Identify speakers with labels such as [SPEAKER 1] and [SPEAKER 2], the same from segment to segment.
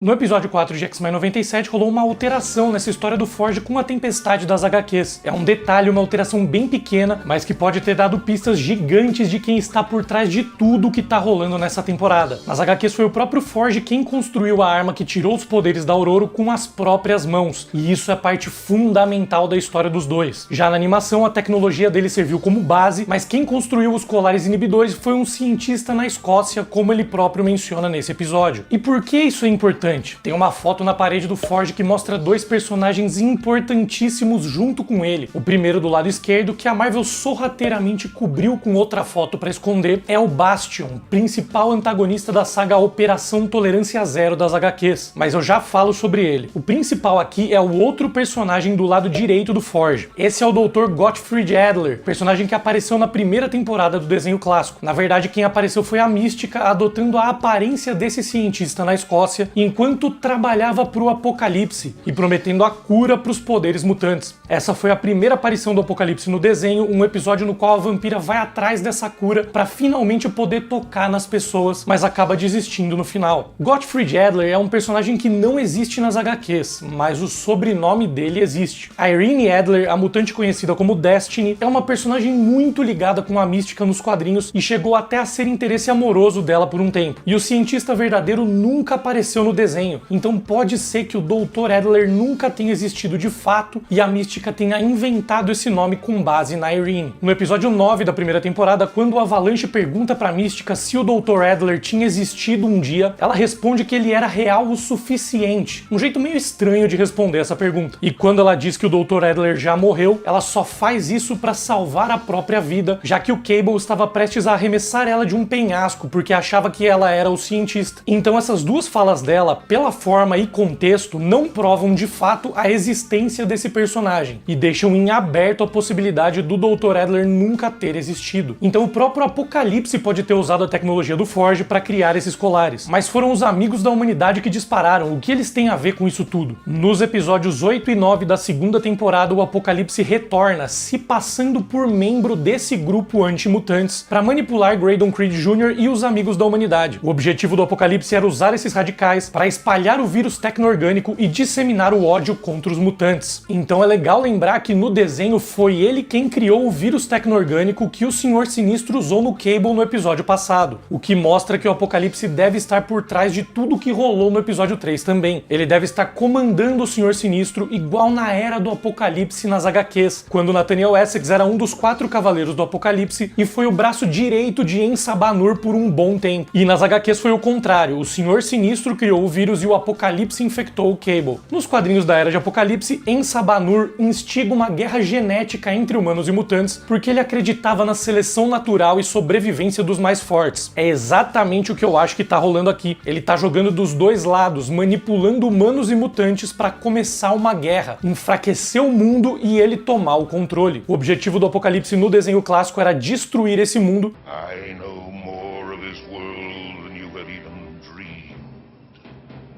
[SPEAKER 1] No episódio 4 de X-Men 97 rolou uma alteração nessa história do Forge com a tempestade das HQs. É um detalhe, uma alteração bem pequena, mas que pode ter dado pistas gigantes de quem está por trás de tudo que tá rolando nessa temporada. Nas HQs foi o próprio Forge quem construiu a arma que tirou os poderes da Ororo com as próprias mãos, e isso é parte fundamental da história dos dois. Já na animação, a tecnologia dele serviu como base, mas quem construiu os colares inibidores foi um cientista na Escócia, como ele próprio menciona nesse episódio. E por que isso é importante? Tem uma foto na parede do Forge que mostra dois personagens importantíssimos junto com ele. O primeiro do lado esquerdo, que a Marvel sorrateiramente cobriu com outra foto para esconder, é o Bastion, principal antagonista da saga Operação Tolerância Zero das HQs, mas eu já falo sobre ele. O principal aqui é o outro personagem do lado direito do Forge. Esse é o Dr. Gottfried Adler, personagem que apareceu na primeira temporada do desenho clássico. Na verdade, quem apareceu foi a Mística, adotando a aparência desse cientista na Escócia, enquanto trabalhava pro Apocalipse e prometendo a cura pros poderes mutantes. Essa foi a primeira aparição do Apocalipse no desenho, um episódio no qual a vampira vai atrás dessa cura para finalmente poder tocar nas pessoas, mas acaba desistindo no final. Gottfried Adler é um personagem que não existe nas HQs, mas o sobrenome dele existe. A Irene Adler, a mutante conhecida como Destiny, é uma personagem muito ligada com a Mística nos quadrinhos e chegou até a ser interesse amoroso dela por um tempo. E o cientista verdadeiro nunca apareceu no desenho, então pode ser que o Dr. Adler nunca tenha existido de fato e a Mística tenha inventado esse nome com base na Irene. No episódio 9 da primeira temporada, quando o Avalanche pergunta pra Mística se o Dr. Adler tinha existido um dia, ela responde que ele era real o suficiente. Um jeito meio estranho de responder essa pergunta. E quando ela diz que o Dr. Adler já morreu, ela só faz isso pra salvar a própria vida, já que o Cable estava prestes a arremessar ela de um penhasco porque achava que ela era o cientista. Então essas duas falas dela, pela forma e contexto, não provam de fato a existência desse personagem e deixam em aberto a possibilidade do Dr. Adler nunca ter existido. Então o próprio Apocalipse pode ter usado a tecnologia do Forge para criar esses colares, mas foram os amigos da humanidade que dispararam. O que eles têm a ver com isso tudo? Nos episódios 8 e 9 da segunda temporada, o Apocalipse retorna, se passando por membro desse grupo anti-mutantes para manipular Graydon Creed Jr. e os amigos da humanidade. O objetivo do Apocalipse era usar esses radicais para espalhar o vírus tecno-orgânico e disseminar o ódio contra os mutantes. Então é legal lembrar que no desenho foi ele quem criou o vírus tecno-orgânico que o Senhor Sinistro usou no Cable no episódio passado, o que mostra que o Apocalipse deve estar por trás de tudo que rolou no episódio 3 também. Ele deve estar comandando o Senhor Sinistro igual na era do Apocalipse nas HQs, quando Nathaniel Essex era um dos 4 cavaleiros do Apocalipse e foi o braço direito de Ensabanur por um bom tempo. E nas HQs foi o contrário, o Senhor Sinistro criou o vírus e o Apocalipse infectou o Cable. Nos quadrinhos da Era de Apocalipse, Ensabanur instiga uma guerra genética entre humanos e mutantes porque ele acreditava na seleção natural e sobrevivência dos mais fortes. É exatamente o que eu acho que tá rolando aqui. Ele tá jogando dos dois lados, manipulando humanos e mutantes para começar uma guerra, enfraquecer o mundo e ele tomar o controle. O objetivo do Apocalipse no desenho clássico era destruir esse mundo.
[SPEAKER 2] I know more of this world than you have even dreamed.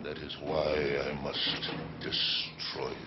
[SPEAKER 2] That is why I must destroy it.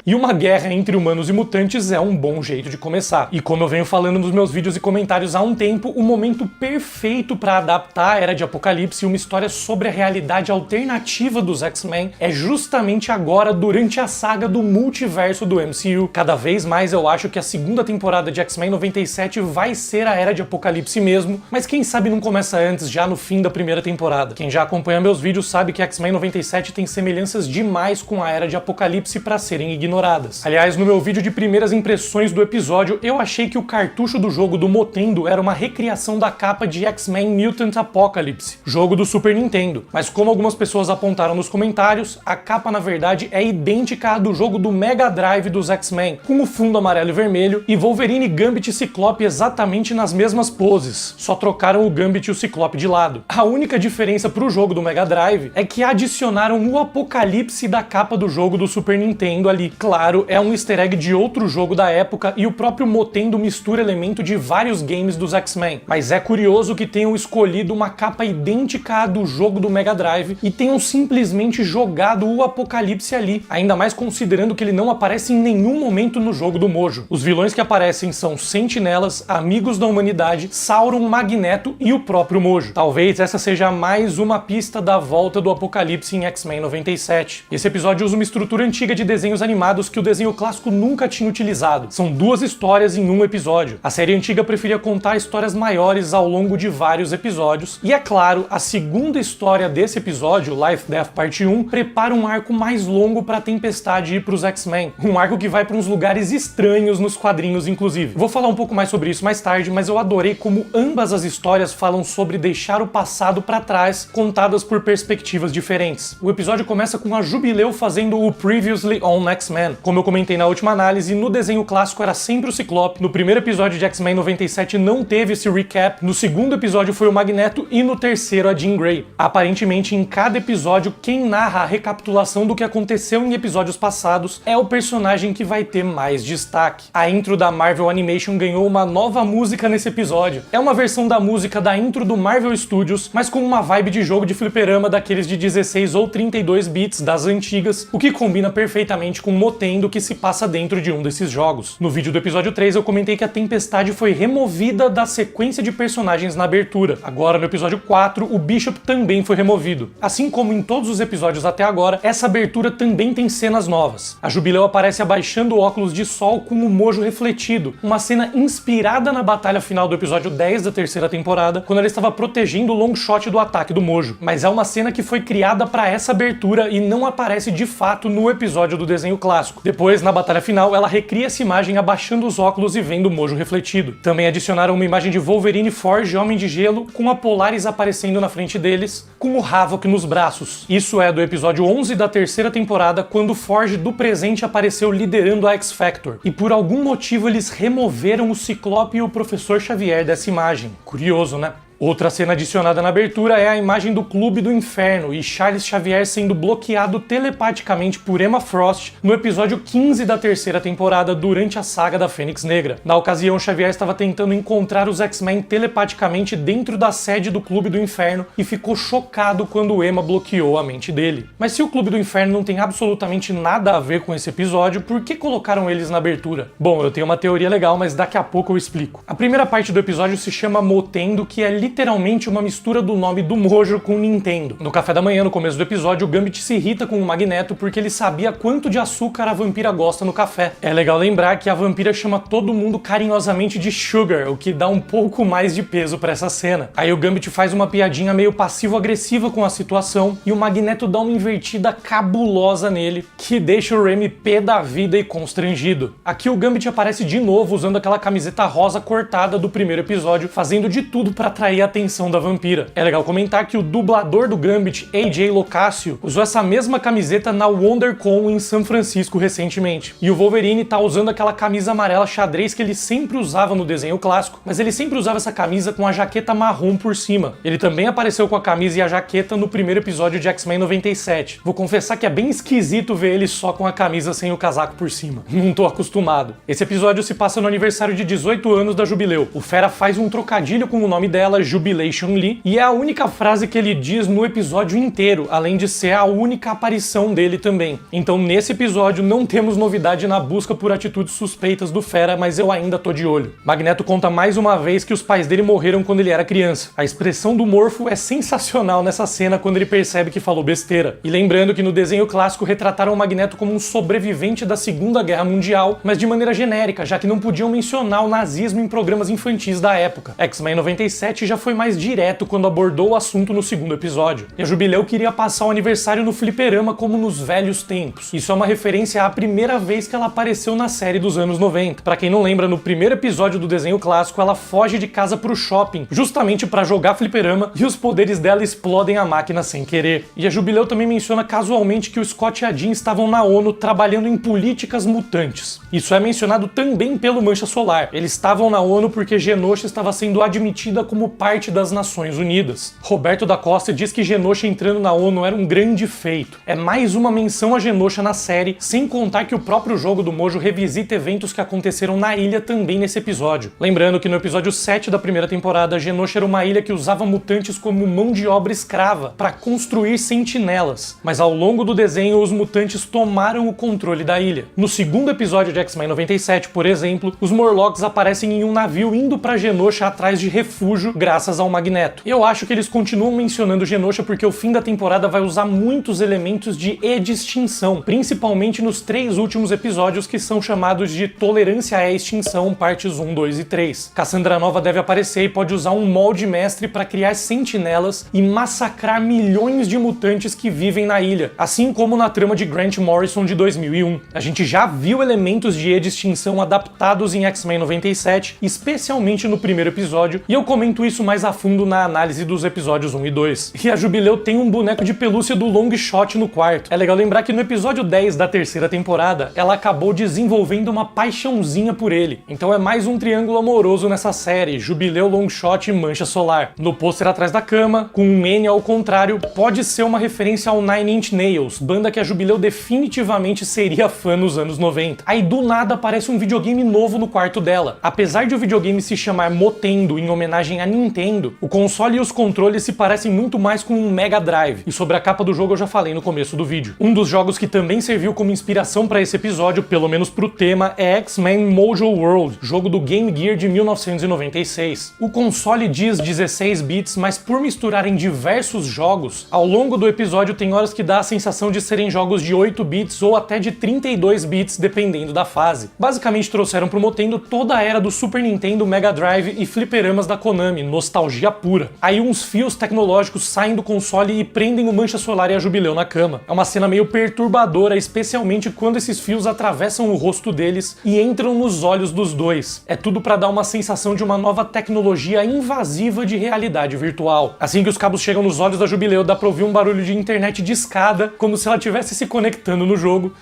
[SPEAKER 1] E uma guerra entre humanos e mutantes é um bom jeito de começar. E como eu venho falando nos meus vídeos e comentários há um tempo, o momento perfeito para adaptar a Era de Apocalipse e uma história sobre a realidade alternativa dos X-Men é justamente agora, durante a saga do multiverso do MCU. Cada vez mais eu acho que a segunda temporada de X-Men 97 vai ser a Era de Apocalipse mesmo, mas quem sabe não começa antes, já no fim da primeira temporada. Quem já acompanha meus vídeos sabe que X-Men 97 tem semelhanças demais com a Era de Apocalipse para serem ignoradas. Aliás, no meu vídeo de primeiras impressões do episódio, eu achei que o cartucho do jogo do Motendo era uma recriação da capa de X-Men Mutant Apocalypse, jogo do Super Nintendo. Mas como algumas pessoas apontaram nos comentários, a capa na verdade é idêntica à do jogo do Mega Drive dos X-Men, com o fundo amarelo e vermelho, e Wolverine, Gambit e Ciclope exatamente nas mesmas poses, só trocaram o Gambit e o Ciclope de lado. A única diferença pro jogo do Mega Drive é que adicionaram o Apocalipse da capa do jogo do Super Nintendo ali. Claro, é um easter egg de outro jogo da época e o próprio Motendo mistura elemento de vários games dos X-Men. Mas é curioso que tenham escolhido uma capa idêntica à do jogo do Mega Drive e tenham simplesmente jogado o Apocalipse ali, ainda mais considerando que ele não aparece em nenhum momento no jogo do Mojo. Os vilões que aparecem são Sentinelas, Amigos da Humanidade, Sauron, Magneto e o próprio Mojo. Talvez essa seja mais uma pista da volta do Apocalipse Apocalipse em X-Men 97. Esse episódio usa uma estrutura antiga de desenhos animados que o desenho clássico nunca tinha utilizado. São 2 histórias em um episódio. A série antiga preferia contar histórias maiores ao longo de vários episódios. E é claro, a segunda história desse episódio, Life Death Parte 1, prepara um arco mais longo pra Tempestade ir pros X-Men. Um arco que vai pra uns lugares estranhos nos quadrinhos, inclusive. Vou falar um pouco mais sobre isso mais tarde, mas eu adorei como ambas as histórias falam sobre deixar o passado pra trás, contadas por perspectivas diferentes. O episódio começa com a Jubileu fazendo o Previously on X-Men. Como eu comentei na última análise, no desenho clássico era sempre o Ciclope. No primeiro episódio de X-Men 97 não teve esse recap, no segundo episódio foi o Magneto e no terceiro a Jean Grey. Aparentemente, em cada episódio, quem narra a recapitulação do que aconteceu em episódios passados é o personagem que vai ter mais destaque. A intro da Marvel Animation ganhou uma nova música nesse episódio. É uma versão da música da intro do Marvel Studios, mas com uma vibe de jogo de fliperama daqueles de 16 ou 32 bits das antigas, o que combina perfeitamente com o Motendo que se passa dentro de um desses jogos. No vídeo do episódio 3 eu comentei que a Tempestade foi removida da sequência de personagens na abertura. Agora no episódio 4 o Bishop também foi removido. Assim como em todos os episódios até agora, essa abertura também tem cenas novas. A Jubileu aparece abaixando o óculos de sol com o mojo refletido, uma cena inspirada na batalha final do episódio 10 da terceira temporada, quando ela estava protegendo o long shot do ataque do Mojo. Mas é uma cena que foi criada para essa abertura e não aparece de fato no episódio do desenho clássico. Depois, na batalha final, ela recria essa imagem abaixando os óculos e vendo o Mojo refletido. Também adicionaram uma imagem de Wolverine, Forge, Homem de Gelo, com a Polaris aparecendo na frente deles, com o Havok nos braços. Isso é do episódio 11 da terceira temporada, quando Forge do presente apareceu liderando a X-Factor. E por algum motivo eles removeram o Ciclope e o Professor Xavier dessa imagem. Curioso, né? Outra cena adicionada na abertura é a imagem do Clube do Inferno e Charles Xavier sendo bloqueado telepaticamente por Emma Frost no episódio 15 da terceira temporada durante a saga da Fênix Negra. Na ocasião, Xavier estava tentando encontrar os X-Men telepaticamente dentro da sede do Clube do Inferno e ficou chocado quando Emma bloqueou a mente dele. Mas se o Clube do Inferno não tem absolutamente nada a ver com esse episódio, por que colocaram eles na abertura? Bom, eu tenho uma teoria legal, mas daqui a pouco eu explico. A primeira parte do episódio se chama Motendo, que é literalmente uma mistura do nome do Mojo com Nintendo. No café da manhã, no começo do episódio, o Gambit se irrita com o Magneto porque ele sabia quanto de açúcar a vampira gosta no café. É legal lembrar que a vampira chama todo mundo carinhosamente de Sugar, o que dá um pouco mais de peso pra essa cena. Aí o Gambit faz uma piadinha meio passivo-agressiva com a situação e o Magneto dá uma invertida cabulosa nele, que deixa o Remy pé da vida e constrangido. Aqui o Gambit aparece de novo usando aquela camiseta rosa cortada do primeiro episódio, fazendo de tudo pra atrair a atenção da vampira. É legal comentar que o dublador do Gambit, AJ Locascio, usou essa mesma camiseta na WonderCon em São Francisco recentemente. E o Wolverine tá usando aquela camisa amarela xadrez que ele sempre usava no desenho clássico, mas ele sempre usava essa camisa com a jaqueta marrom por cima. Ele também apareceu com a camisa e a jaqueta no primeiro episódio de X-Men 97. Vou confessar que é bem esquisito ver ele só com a camisa sem o casaco por cima. Não tô acostumado. Esse episódio se passa no aniversário de 18 anos da Jubileu. O Fera faz um trocadilho com o nome dela, Jubilation Lee, e é a única frase que ele diz no episódio inteiro, além de ser a única aparição dele também. Então nesse episódio não temos novidade na busca por atitudes suspeitas do Fera, mas eu ainda tô de olho. Magneto conta mais uma vez que os pais dele morreram quando ele era criança. A expressão do Morfo é sensacional nessa cena quando ele percebe que falou besteira. E lembrando que no desenho clássico retrataram o Magneto como um sobrevivente da Segunda Guerra Mundial, mas de maneira genérica, já que não podiam mencionar o nazismo em programas infantis da época. X-Men 97 já foi mais direto quando abordou o assunto no segundo episódio. E a Jubileu queria passar o aniversário no fliperama como nos velhos tempos. Isso é uma referência à primeira vez que ela apareceu na série dos anos 90. Pra quem não lembra, no primeiro episódio do desenho clássico, ela foge de casa pro shopping, justamente pra jogar fliperama, e os poderes dela explodem a máquina sem querer. E a Jubileu também menciona casualmente que o Scott e a Jean estavam na ONU trabalhando em políticas mutantes. Isso é mencionado também pelo Mancha Solar. Eles estavam na ONU porque Genosha estava sendo admitida como parte das Nações Unidas. Roberto da Costa diz que Genosha entrando na ONU era um grande feito. É mais uma menção a Genosha na série, sem contar que o próprio jogo do Mojo revisita eventos que aconteceram na ilha também nesse episódio. Lembrando que no episódio 7 da primeira temporada, Genosha era uma ilha que usava mutantes como mão de obra escrava para construir sentinelas. Mas ao longo do desenho, os mutantes tomaram o controle da ilha. No segundo episódio de X-Men 97, por exemplo, os Morlocks aparecem em um navio indo para Genosha atrás de refúgio, graças graças ao Magneto. Eu acho que eles continuam mencionando Genosha porque o fim da temporada vai usar muitos elementos de extinção, principalmente nos 3 últimos episódios que são chamados de Tolerância à Extinção, partes 1, 2 e 3. Cassandra Nova deve aparecer e pode usar um molde mestre para criar sentinelas e massacrar milhões de mutantes que vivem na ilha, assim como na trama de Grant Morrison de 2001. A gente já viu elementos de extinção adaptados em X-Men 97, especialmente no primeiro episódio, e eu comento isso mais a fundo na análise dos episódios 1 e 2. E a Jubileu tem um boneco de pelúcia do Longshot no quarto. É legal lembrar que no episódio 10 da terceira temporada, ela acabou desenvolvendo uma paixãozinha por ele. Então é mais um triângulo amoroso nessa série, Jubileu, Longshot e Mancha Solar. No pôster atrás da cama, com um N ao contrário, pode ser uma referência ao Nine Inch Nails, banda que a Jubileu definitivamente seria fã nos anos 90. Aí do nada aparece um videogame novo no quarto dela. Apesar de o videogame se chamar Motendo em homenagem a Nintendo, o console e os controles se parecem muito mais com um Mega Drive, e sobre a capa do jogo eu já falei no começo do vídeo. Um dos jogos que também serviu como inspiração para esse episódio, pelo menos pro tema, é X-Men Mojo World, jogo do Game Gear de 1996. O console diz 16 bits, mas por misturarem diversos jogos, ao longo do episódio tem horas que dá a sensação de serem jogos de 8 bits ou até de 32 bits, dependendo da fase. Basicamente trouxeram pro Motendo toda a era do Super Nintendo, Mega Drive e fliperamas da Konami, nostalgia pura. Aí uns fios tecnológicos saem do console e prendem o Mancha Solar e a Jubileu na cama. É uma cena meio perturbadora, especialmente quando esses fios atravessam o rosto deles e entram nos olhos dos dois. É tudo pra dar uma sensação de uma nova tecnologia invasiva de realidade virtual. Assim que os cabos chegam nos olhos da Jubileu, dá pra ouvir um barulho de internet de escada, como se ela estivesse se conectando no jogo.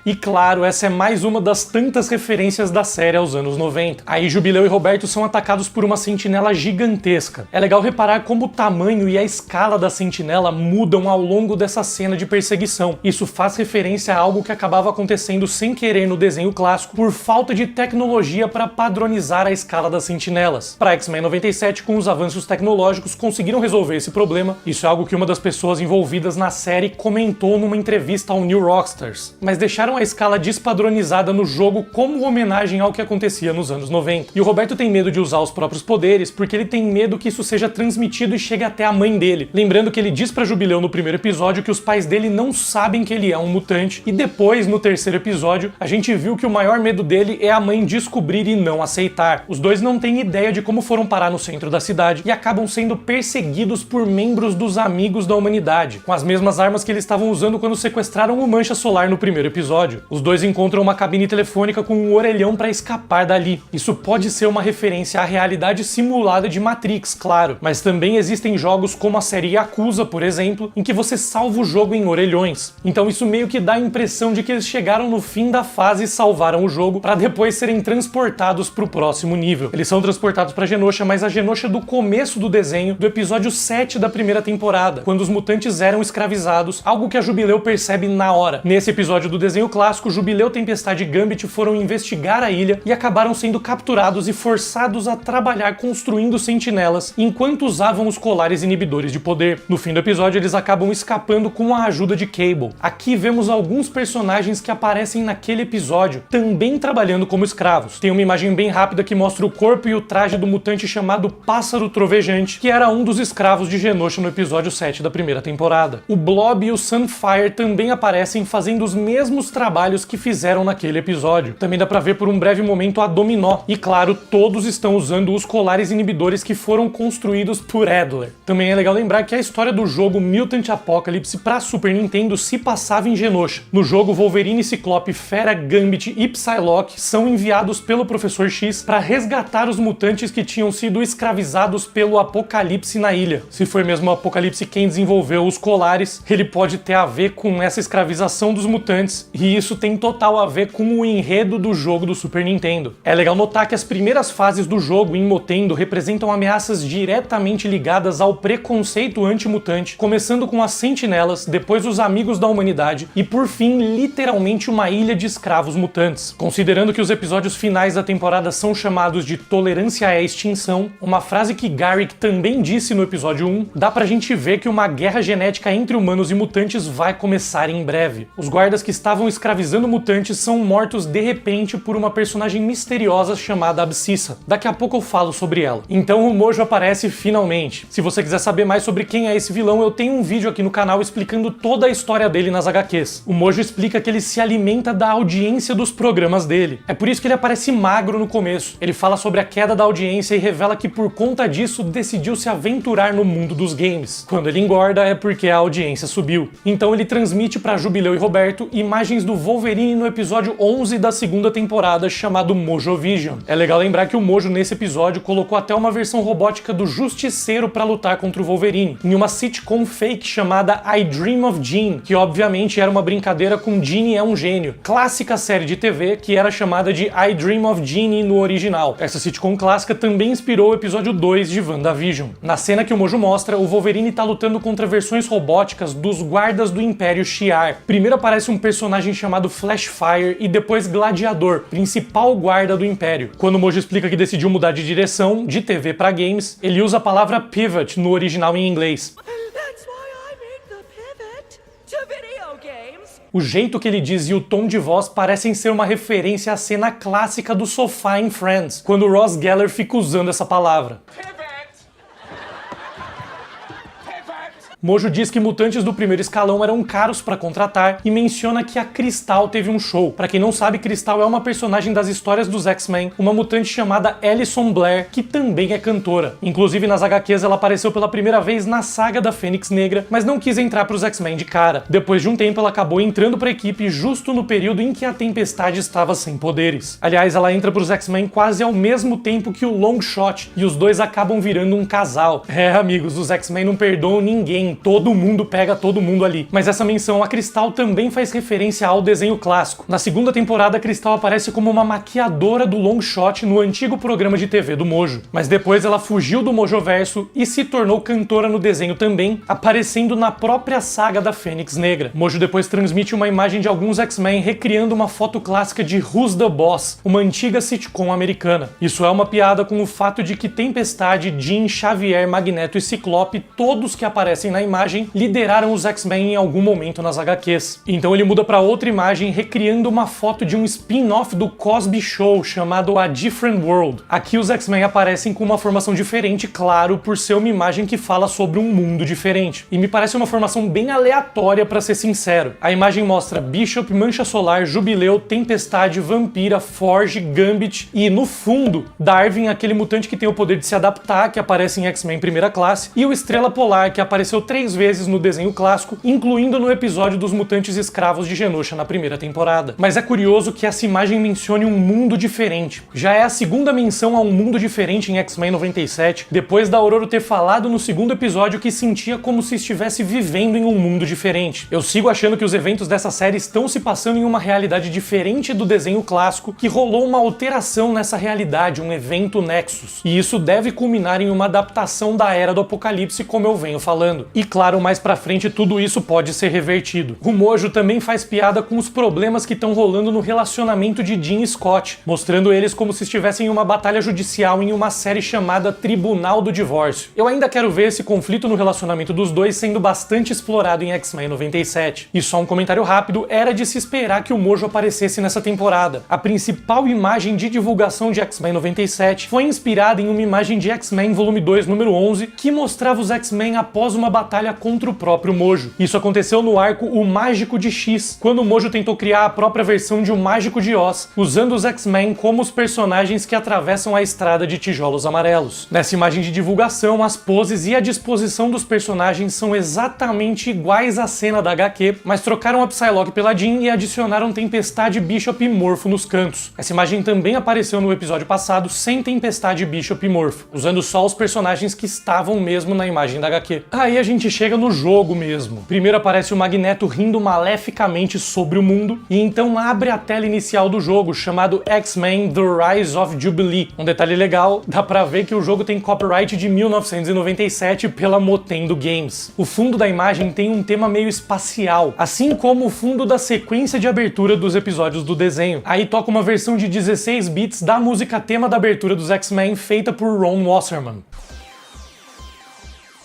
[SPEAKER 1] E claro, essa é mais uma das tantas referências da série aos anos 90. Aí Jubileu e Roberto são atacados por uma sentinela gigantesca. É legal reparar como o tamanho e a escala da sentinela mudam ao longo dessa cena de perseguição. Isso faz referência a algo que acabava acontecendo sem querer no desenho clássico por falta de tecnologia para padronizar a escala das sentinelas. Para X-Men 97, com os avanços tecnológicos, conseguiram resolver esse problema. Isso é algo que uma das pessoas envolvidas na série comentou numa entrevista ao New Rockstars. Mas deixaram a escala despadronizada no jogo como homenagem ao que acontecia nos anos 90. E o Roberto tem medo de usar os próprios poderes porque ele tem medo que isso seja transmitido e chegue até a mãe dele. Lembrando que ele diz pra Jubileu no primeiro episódio que os pais dele não sabem que ele é um mutante, e depois, no terceiro episódio, a gente viu que o maior medo dele é a mãe descobrir e não aceitar. Os dois não têm ideia de como foram parar no centro da cidade e acabam sendo perseguidos por membros dos Amigos da Humanidade, com as mesmas armas que eles estavam usando quando sequestraram o Mancha Solar no primeiro episódio. Os dois encontram uma cabine telefônica com um orelhão para escapar dali. Isso pode ser uma referência à realidade simulada de Matrix, claro, mas também existem jogos como a série Yakuza, por exemplo, em que você salva o jogo em orelhões. Então isso meio que dá a impressão de que eles chegaram no fim da fase e salvaram o jogo para depois serem transportados para o próximo nível. Eles são transportados para Genosha, mas a Genosha do começo do desenho, do episódio 7 da primeira temporada, quando os mutantes eram escravizados, algo que a Jubileu percebe na hora. Nesse episódio do desenho clássico, Jubileu, Tempestade e Gambit foram investigar a ilha e acabaram sendo capturados e forçados a trabalhar construindo sentinelas enquanto usavam os colares inibidores de poder. No fim do episódio, eles acabam escapando com a ajuda de Cable. Aqui vemos alguns personagens que aparecem naquele episódio, também trabalhando como escravos. Tem uma imagem bem rápida que mostra o corpo e o traje do mutante chamado Pássaro Trovejante, que era um dos escravos de Genosha no episódio 7 da primeira temporada. O Blob e o Sunfire também aparecem fazendo os mesmos trabalhos que fizeram naquele episódio. Também dá pra ver por um breve momento a Dominó. E claro, todos estão usando os colares inibidores que foram construídos por Adler. Também é legal lembrar que a história do jogo Mutant Apocalypse pra Super Nintendo se passava em Genosha. No jogo, Wolverine, Ciclope, Fera, Gambit e Psylocke são enviados pelo Professor X para resgatar os mutantes que tinham sido escravizados pelo Apocalipse na ilha. Se foi mesmo o Apocalipse quem desenvolveu os colares, ele pode ter a ver com essa escravização dos mutantes, e isso tem total a ver com o enredo do jogo do Super Nintendo. É legal notar que as primeiras fases do jogo em Motendo representam ameaças diretamente ligadas ao preconceito anti-mutante, começando com as Sentinelas, depois os Amigos da Humanidade e por fim, literalmente uma ilha de escravos mutantes. Considerando que os episódios finais da temporada são chamados de Tolerância à Extinção, uma frase que Garrick também disse no episódio 1, dá pra gente ver que uma guerra genética entre humanos e mutantes vai começar em breve. Os guardas que estavam escravizando mutantes são mortos de repente por uma personagem misteriosa chamada Abscissa. Daqui a pouco eu falo sobre ela. Então o Mojo aparece finalmente. Se você quiser saber mais sobre quem é esse vilão, eu tenho um vídeo aqui no canal explicando toda a história dele nas HQs. O Mojo explica que ele se alimenta da audiência dos programas dele. É por isso que ele aparece magro no começo. Ele fala sobre a queda da audiência e revela que por conta disso decidiu se aventurar no mundo dos games. Quando ele engorda é porque a audiência subiu. Então ele transmite para Jubileu e Roberto imagens do Wolverine no episódio 11 da segunda temporada, chamado Mojovision. É legal lembrar que o Mojo nesse episódio colocou até uma versão robótica do Justiceiro para lutar contra o Wolverine, em uma sitcom fake chamada I Dream of Jean, que obviamente era uma brincadeira com Jean é um gênio, clássica série de TV que era chamada de I Dream of Jeannie no original. Essa sitcom clássica também inspirou o episódio 2 de WandaVision. Na cena que o Mojo mostra, o Wolverine tá lutando contra versões robóticas dos guardas do Império Shi'ar. Primeiro aparece um personagem chamado Flashfire e depois Gladiador, principal guarda do Império. Quando o Mojo explica que decidiu mudar de direção, de TV para games, ele usa a palavra pivot no original em inglês. O jeito que ele diz e o tom de voz parecem ser uma referência à cena clássica do sofá em Friends, quando Ross Geller fica usando essa palavra. Mojo diz que mutantes do primeiro escalão eram caros para contratar e menciona que a Crystal teve um show. Para quem não sabe, Crystal é uma personagem das histórias dos X-Men, uma mutante chamada Alison Blair, que também é cantora. Inclusive nas HQs ela apareceu pela primeira vez na saga da Fênix Negra, mas não quis entrar para os X-Men de cara. Depois de um tempo ela acabou entrando para a equipe justo no período em que a Tempestade estava sem poderes. Aliás, ela entra para os X-Men quase ao mesmo tempo que o Longshot, e os dois acabam virando um casal. É, amigos, os X-Men não perdoam ninguém. Todo mundo pega todo mundo ali. Mas essa menção a Crystal também faz referência ao desenho clássico. Na segunda temporada, a Crystal aparece como uma maquiadora do Longshot no antigo programa de TV do Mojo. Mas depois ela fugiu do Mojoverso e se tornou cantora no desenho também, aparecendo na própria saga da Fênix Negra. Mojo depois transmite uma imagem de alguns X-Men recriando uma foto clássica de Who's the Boss, uma antiga sitcom americana. Isso é uma piada com o fato de que Tempestade, Jean, Xavier, Magneto e Ciclope, todos que aparecem na imagem, lideraram os X-Men em algum momento nas HQs. Então ele muda para outra imagem, recriando uma foto de um spin-off do Cosby Show chamado A Different World. Aqui os X-Men aparecem com uma formação diferente, claro, por ser uma imagem que fala sobre um mundo diferente. E me parece uma formação bem aleatória, para ser sincero. A imagem mostra Bishop, Mancha Solar, Jubileu, Tempestade, Vampira, Forge, Gambit e, no fundo, Darwin, aquele mutante que tem o poder de se adaptar, que aparece em X-Men Primeira Classe, e o Estrela Polar, que apareceu 3 vezes no desenho clássico, incluindo no episódio dos mutantes escravos de Genosha na primeira temporada. Mas é curioso que essa imagem mencione um mundo diferente. Já é a segunda menção a um mundo diferente em X-Men 97, depois da Ororo ter falado no segundo episódio que sentia como se estivesse vivendo em um mundo diferente. Eu sigo achando que os eventos dessa série estão se passando em uma realidade diferente do desenho clássico, que rolou uma alteração nessa realidade, um evento Nexus. E isso deve culminar em uma adaptação da Era do Apocalipse, como eu venho falando. E claro, mais pra frente tudo isso pode ser revertido. O Mojo também faz piada com os problemas que estão rolando no relacionamento de Jean e Scott, mostrando eles como se estivessem em uma batalha judicial em uma série chamada Tribunal do Divórcio. Eu ainda quero ver esse conflito no relacionamento dos dois sendo bastante explorado em X-Men 97. E só um comentário rápido, era de se esperar que o Mojo aparecesse nessa temporada. A principal imagem de divulgação de X-Men 97 foi inspirada em uma imagem de X-Men Volume 2, número 11, que mostrava os X-Men após uma batalha contra o próprio Mojo. Isso aconteceu no arco O Mágico de X, quando o Mojo tentou criar a própria versão de O Mágico de Oz, usando os X-Men como os personagens que atravessam a estrada de tijolos amarelos. Nessa imagem de divulgação, as poses e a disposição dos personagens são exatamente iguais à cena da HQ, mas trocaram a Psylocke pela Jean e adicionaram Tempestade, Bishop e Morpho nos cantos. Essa imagem também apareceu no episódio passado sem Tempestade, Bishop e Morpho, usando só os personagens que estavam mesmo na imagem da HQ. Aí a gente chega no jogo mesmo. Primeiro aparece o Magneto rindo maleficamente sobre o mundo, e então abre a tela inicial do jogo, chamado X-Men The Rise of Jubilee. Um detalhe legal, dá pra ver que o jogo tem copyright de 1997 pela Motendo Games. O fundo da imagem tem um tema meio espacial, assim como o fundo da sequência de abertura dos episódios do desenho. Aí toca uma versão de 16 bits da música tema da abertura dos X-Men, feita por Ron Wasserman.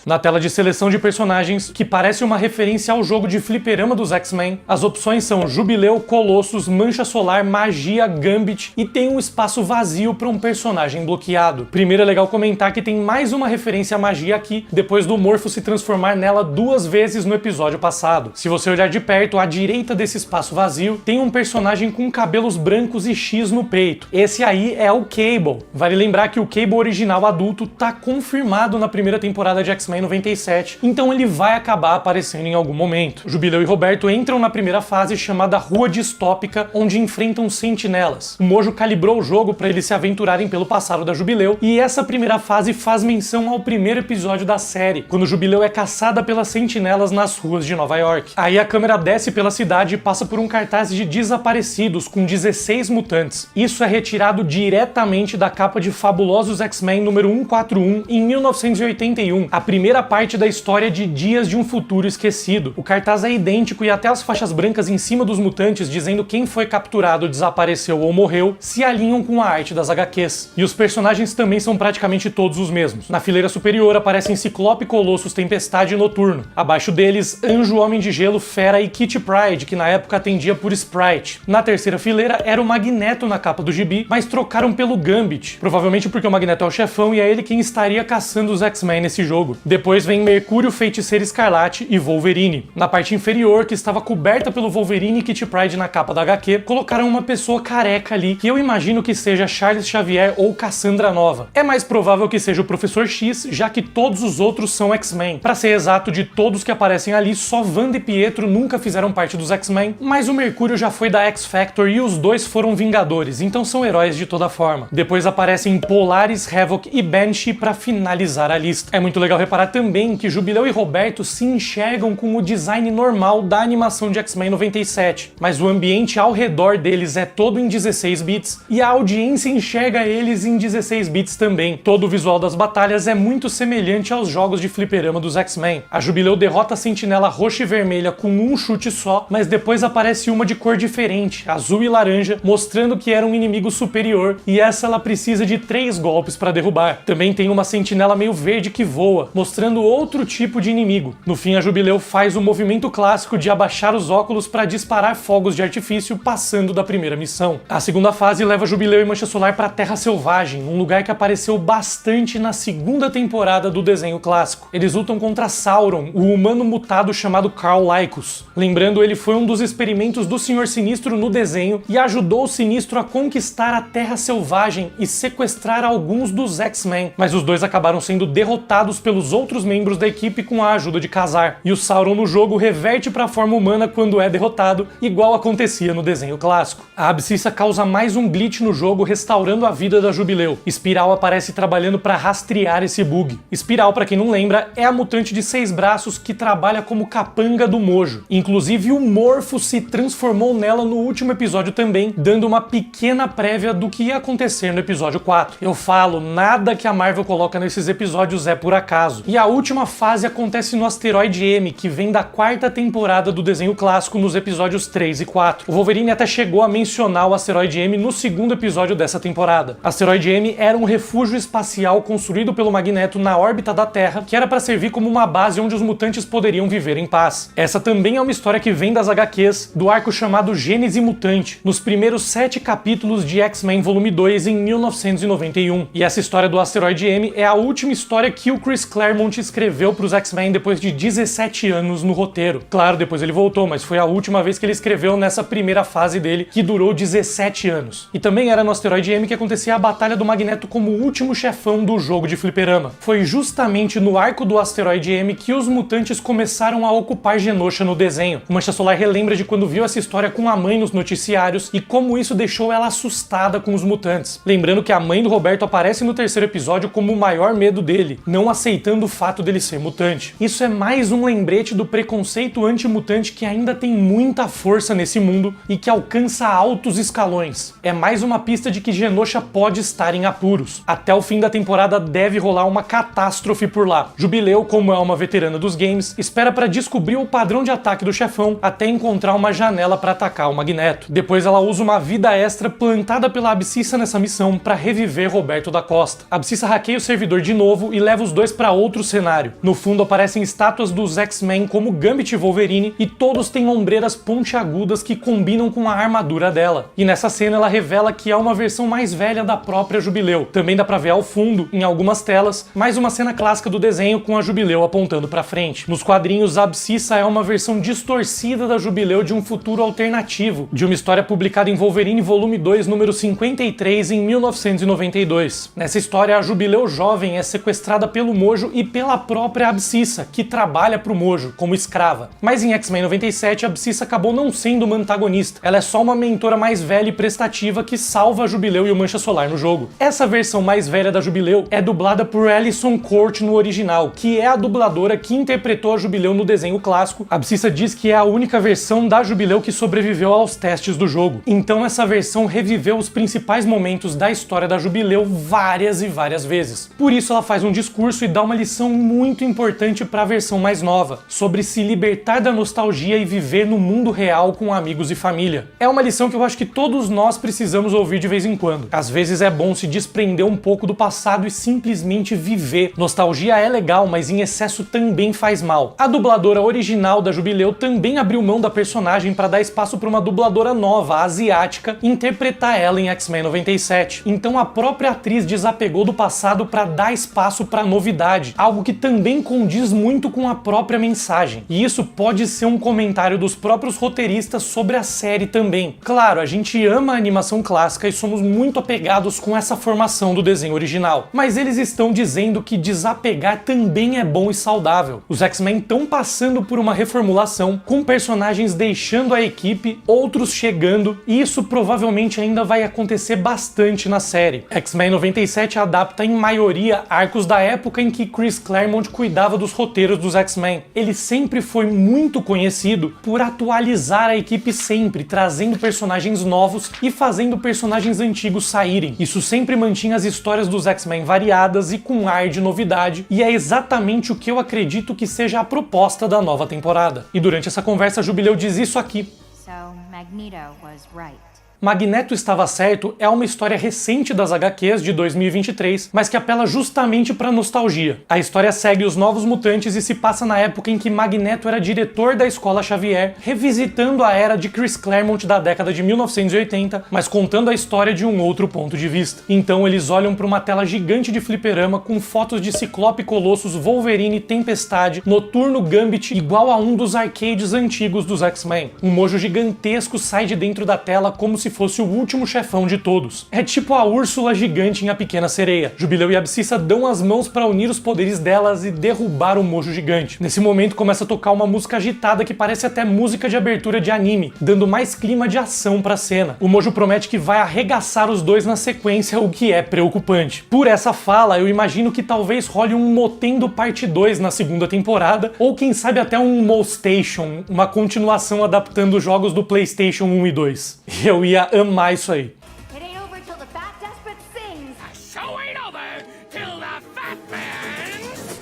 [SPEAKER 1] Na tela de seleção de personagens, que parece uma referência ao jogo de fliperama dos X-Men, as opções são Jubileu, Colossus, Mancha Solar, Magia, Gambit e tem um espaço vazio para um personagem bloqueado. Primeiro é legal comentar que tem mais uma referência à magia aqui, depois do Morpho se transformar nela 2 vezes no episódio passado. Se você olhar de perto, à direita desse espaço vazio, tem um personagem com cabelos brancos e X no peito. Esse aí é o Cable. Vale lembrar que o Cable original adulto tá confirmado na primeira temporada de X-Men 97, então ele vai acabar aparecendo em algum momento. Jubileu e Roberto entram na primeira fase chamada Rua Distópica, onde enfrentam sentinelas. O Mojo calibrou o jogo para eles se aventurarem pelo passado da Jubileu, e essa primeira fase faz menção ao primeiro episódio da série, quando Jubileu é caçada pelas sentinelas nas ruas de Nova York. Aí a câmera desce pela cidade e passa por um cartaz de desaparecidos com 16 mutantes. Isso é retirado diretamente da capa de Fabulosos X-Men número 141 em 1981, a primeira parte da história de Dias de um Futuro Esquecido. O cartaz é idêntico e até as faixas brancas em cima dos mutantes dizendo quem foi capturado, desapareceu ou morreu se alinham com a arte das HQs. E os personagens também são praticamente todos os mesmos. Na fileira superior aparecem Ciclope, Colossus, Tempestade e Noturno. Abaixo deles, Anjo, Homem de Gelo, Fera e Kitty Pryde, que na época atendia por Sprite. Na terceira fileira era o Magneto na capa do gibi, mas trocaram pelo Gambit, provavelmente porque o Magneto é o chefão e é ele quem estaria caçando os X-Men nesse jogo. Depois vem Mercúrio, Feiticeira Escarlate e Wolverine. Na parte inferior, que estava coberta pelo Wolverine e Kitty Pryde na capa da HQ, colocaram uma pessoa careca ali, que eu imagino que seja Charles Xavier ou Cassandra Nova. É mais provável que seja o Professor X, já que todos os outros são X-Men. Pra ser exato, de todos que aparecem ali, só Wanda e Pietro nunca fizeram parte dos X-Men, mas o Mercúrio já foi da X-Factor e os dois foram Vingadores, então são heróis de toda forma. Depois aparecem Polaris, Havoc e Banshee pra finalizar a lista. É muito legal reparar também que Jubileu e Roberto se enxergam com o design normal da animação de X-Men 97, mas o ambiente ao redor deles é todo em 16 bits e a audiência enxerga eles em 16 bits também. Todo o visual das batalhas é muito semelhante aos jogos de fliperama dos X-Men. A Jubileu derrota a Sentinela roxa e vermelha com um chute só, mas depois aparece uma de cor diferente, azul e laranja, mostrando que era um inimigo superior, e essa ela precisa de 3 golpes para derrubar. Também tem uma sentinela meio verde que voa, mostrando outro tipo de inimigo. No fim, a Jubileu faz o movimento clássico de abaixar os óculos para disparar fogos de artifício, passando da primeira missão. A segunda fase leva Jubileu e Mancha Solar para a Terra Selvagem, um lugar que apareceu bastante na segunda temporada do desenho clássico. Eles lutam contra Sauron, o humano mutado chamado Carl Lycus. Lembrando, ele foi um dos experimentos do Senhor Sinistro no desenho e ajudou o Sinistro a conquistar a Terra Selvagem e sequestrar alguns dos X-Men, mas os dois acabaram sendo derrotados pelos outros membros da equipe com a ajuda de Ka-Zar. E o Sauron no jogo reverte para a forma humana quando é derrotado, igual acontecia no desenho clássico. A Abscissa causa mais um glitch no jogo, restaurando a vida da Jubileu. Espiral aparece trabalhando para rastrear esse bug. Espiral, para quem não lembra, é a mutante de 6 braços que trabalha como capanga do Mojo. Inclusive o Morpho se transformou nela no último episódio também, dando uma pequena prévia do que ia acontecer no episódio 4. Eu falo, nada que a Marvel coloca nesses episódios é por acaso. E a última fase acontece no Asteroide M, que vem da 4ª temporada do desenho clássico nos episódios 3 e 4. O Wolverine até chegou a mencionar o Asteroide M no 2º episódio dessa temporada. Asteroide M era um refúgio espacial construído pelo Magneto na órbita da Terra, que era para servir como uma base onde os mutantes poderiam viver em paz. Essa também é uma história que vem das HQs, do arco chamado Gênese Mutante, nos primeiros 7 capítulos de X-Men Volume 2 em 1991. E essa história do Asteroide M é a última história que o Chris Claremont escreveu para os X-Men depois de 17 anos no roteiro. Claro, depois ele voltou, mas foi a última vez que ele escreveu nessa primeira fase dele, que durou 17 anos. E também era no Asteroide M que acontecia a batalha do Magneto como o último chefão do jogo de fliperama. Foi justamente no arco do Asteroide M que os mutantes começaram a ocupar Genosha no desenho. O Mancha Solar relembra de quando viu essa história com a mãe nos noticiários e como isso deixou ela assustada com os mutantes. Lembrando que a mãe do Roberto aparece no 3º episódio como o maior medo dele, não aceitando o fato dele ser mutante. Isso é mais um lembrete do preconceito anti-mutante que ainda tem muita força nesse mundo e que alcança altos escalões. É mais uma pista de que Genosha pode estar em apuros. Até o fim da temporada deve rolar uma catástrofe por lá. Jubileu, como é uma veterana dos games, espera para descobrir o padrão de ataque do chefão até encontrar uma janela para atacar o Magneto. Depois ela usa uma vida extra plantada pela Abscissa nessa missão para reviver Roberto da Costa. A Abscissa hackeia o servidor de novo e leva os dois para outro outro cenário. No fundo aparecem estátuas dos X-Men como Gambit e Wolverine e todos têm ombreiras pontiagudas que combinam com a armadura dela. E nessa cena ela revela que é uma versão mais velha da própria Jubileu. Também dá pra ver ao fundo, em algumas telas, mais uma cena clássica do desenho com a Jubileu apontando pra frente. Nos quadrinhos, a Abscissa é uma versão distorcida da Jubileu de um futuro alternativo, de uma história publicada em Wolverine Volume 2, número 53, em 1992. Nessa história, a Jubileu jovem é sequestrada pelo Mojo e pela própria Abscissa, que trabalha pro Mojo como escrava. Mas em X-Men 97, a Abscissa acabou não sendo uma antagonista. Ela é só uma mentora mais velha e prestativa que salva a Jubileu e o Mancha Solar no jogo. Essa versão mais velha da Jubileu é dublada por Alison Court no original, que é a dubladora que interpretou a Jubileu no desenho clássico. A Abscissa diz que é a única versão da Jubileu que sobreviveu aos testes do jogo. Então essa versão reviveu os principais momentos da história da Jubileu várias e várias vezes. Por isso ela faz um discurso e dá uma lição muito importante para a versão mais nova, sobre se libertar da nostalgia e viver no mundo real com amigos e família. É uma lição que eu acho que todos nós precisamos ouvir de vez em quando. Às vezes é bom se desprender um pouco do passado e simplesmente viver. Nostalgia é legal, mas em excesso também faz mal. A dubladora original da Jubileu também abriu mão da personagem para dar espaço para uma dubladora nova, asiática, interpretar ela em X-Men 97. Então a própria atriz desapegou do passado para dar espaço para novidade, algo que também condiz muito com a própria mensagem. E isso pode ser um comentário dos próprios roteiristas sobre a série também. Claro, a gente ama a animação clássica e somos muito apegados com essa formação do desenho original, mas eles estão dizendo que desapegar também é bom e saudável. Os X-Men estão passando por uma reformulação, com personagens deixando a equipe, outros chegando, e isso provavelmente ainda vai acontecer bastante na série. X-Men 97 adapta em maioria arcos da época em que Chris Claremont cuidava dos roteiros dos X-Men. Ele sempre foi muito conhecido por atualizar a equipe sempre, trazendo personagens novos e fazendo personagens antigos saírem. Isso sempre mantinha as histórias dos X-Men variadas e com ar de novidade, e é exatamente o que eu acredito que seja a proposta da nova temporada. E durante essa conversa, a Jubileu diz isso aqui.
[SPEAKER 3] So Magneto was right.
[SPEAKER 1] Magneto estava certo é uma história recente das HQs de 2023, mas que apela justamente para nostalgia. A história segue os Novos Mutantes e se passa na época em que Magneto era diretor da Escola Xavier, revisitando a era de Chris Claremont da década de 1980, mas contando a história de um outro ponto de vista. Então eles olham para uma tela gigante de fliperama com fotos de Ciclope, Colossus, Wolverine, Tempestade, Noturno, Gambit, igual a um dos arcades antigos dos X-Men. Um mojo gigantesco sai de dentro da tela como se fosse o último chefão de todos. É tipo a Úrsula gigante em A Pequena Sereia. Jubileu e Abscissa dão as mãos para unir os poderes delas e derrubar o mojo gigante. Nesse momento começa a tocar uma música agitada que parece até música de abertura de anime, dando mais clima de ação pra cena. O mojo promete que vai arregaçar os dois na sequência, o que é preocupante. Por essa fala, eu imagino que talvez role um Motendo Parte 2 na segunda temporada, ou quem sabe até um Mostation, uma continuação adaptando os jogos do PlayStation 1 e 2. Eu ia amar isso aí.
[SPEAKER 3] It ain't over till the fat desperate sings.
[SPEAKER 4] So ain't over till the fat man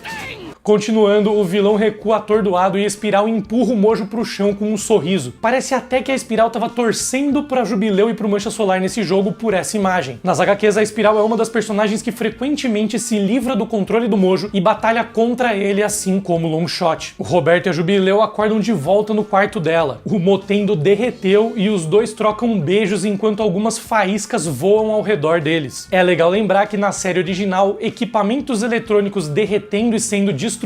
[SPEAKER 4] stings!
[SPEAKER 1] Continuando, o vilão recua atordoado e a Espiral empurra o mojo pro chão com um sorriso. Parece até que a Espiral tava torcendo pra Jubileu e pro Mancha Solar nesse jogo por essa imagem. Nas HQs, a Espiral é uma das personagens que frequentemente se livra do controle do mojo e batalha contra ele, assim como o Longshot. O Roberto e a Jubileu acordam de volta no quarto dela. O Motendo derreteu e os dois trocam beijos enquanto algumas faíscas voam ao redor deles. É legal lembrar que na série original, equipamentos eletrônicos derretendo e sendo destruídos